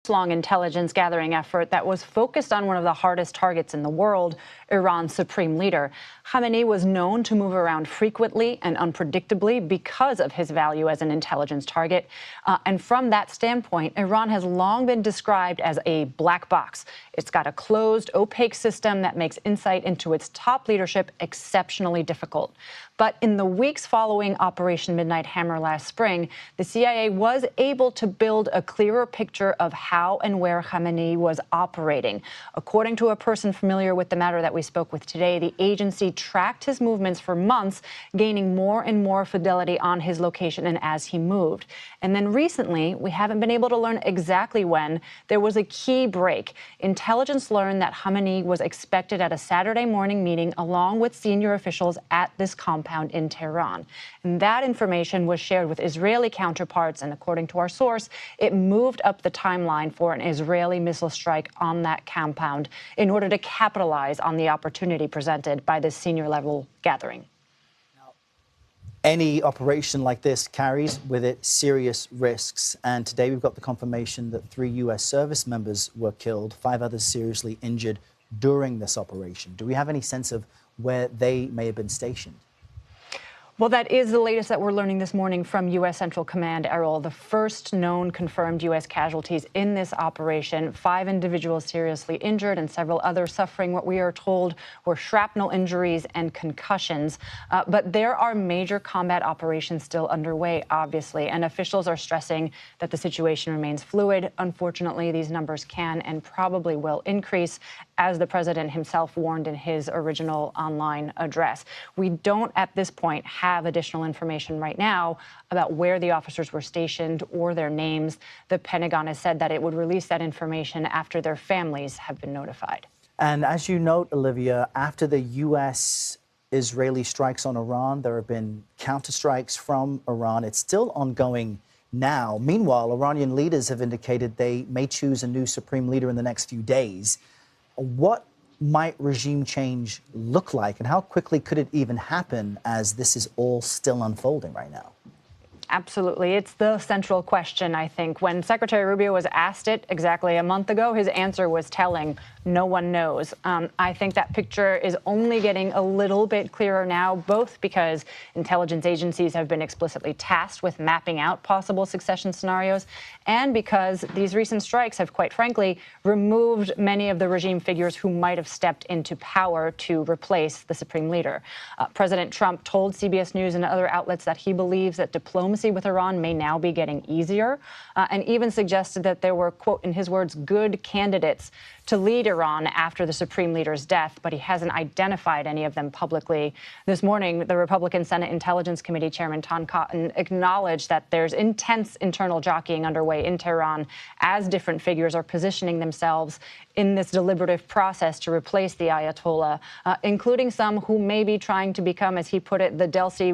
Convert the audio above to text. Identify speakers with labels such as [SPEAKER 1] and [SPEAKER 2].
[SPEAKER 1] long intelligence gathering effort that was focused on one of the hardest targets in the world, Iran's supreme leader. Khamenei was known to move around frequently and unpredictably because of his value as an intelligence target. And from that standpoint, Iran has long been described as a black box. It's got a closed, opaque system that makes insight into its top leadership exceptionally difficult. But in the weeks following Operation Midnight Hammer last spring, the CIA was able to build a clearer picture of how and where Khamenei was operating. According to a person familiar with the matter that we spoke with today, the agency tracked his movements for months, gaining more and more fidelity on his location and as he moved. And then recently, we haven't been able to learn exactly when, there was a key break. Intelligence learned that Khamenei was expected at a Saturday morning meeting along with senior officials at this compound in Tehran. And that information was shared with Israeli counterparts, and according to our source, it moved up the timeline for an Israeli missile strike on that compound in order to capitalize on the opportunity presented by this senior-level gathering.
[SPEAKER 2] Any operation like this carries with it serious risks, and today we've got the confirmation that 3 U.S. service members were killed, 5 others seriously injured during this operation. Do we have any sense of where they may have been stationed?
[SPEAKER 1] Well, that is the latest that we're learning this morning from U.S. Central Command, Errol. The first known confirmed U.S. casualties in this operation, 5 individuals seriously injured and several others suffering what we are told were shrapnel injuries and concussions. But there are major combat operations still underway, obviously, and officials are stressing that the situation remains fluid. Unfortunately, these numbers can and probably will increase, as the president himself warned in his original online address. We don't at this point have additional information right now about where the officers were stationed or their names. The Pentagon has said that it would release that information after their families have been notified.
[SPEAKER 2] And as you note, Olivia, after the U.S.-Israeli strikes on Iran, there have been counterstrikes from Iran. It's still ongoing now. Meanwhile, Iranian leaders have indicated they may choose a new supreme leader in the next few days. What might regime change look like, and how quickly could it even happen as this is all still unfolding right now?
[SPEAKER 1] Absolutely. It's the central question, I think. When Secretary Rubio was asked it exactly a month ago, his answer was telling: no one knows. I think that picture is only getting a little bit clearer now, both because intelligence agencies have been explicitly tasked with mapping out possible succession scenarios, and because these recent strikes have, quite frankly, removed many of the regime figures who might have stepped into power to replace the supreme leader. President Trump told CBS News and other outlets that he believes that diplomacy with Iran may now be getting easier, and even suggested that there were, quote, in his words, good candidates to lead Iran after the supreme leader's death, but he hasn't identified any of them publicly. This morning, the Republican Senate Intelligence Committee Chairman Tom Cotton acknowledged that there's intense internal jockeying underway in Tehran as different figures are positioning themselves in this deliberative process to replace the Ayatollah, including some who may be trying to become, as he put it, the Delcy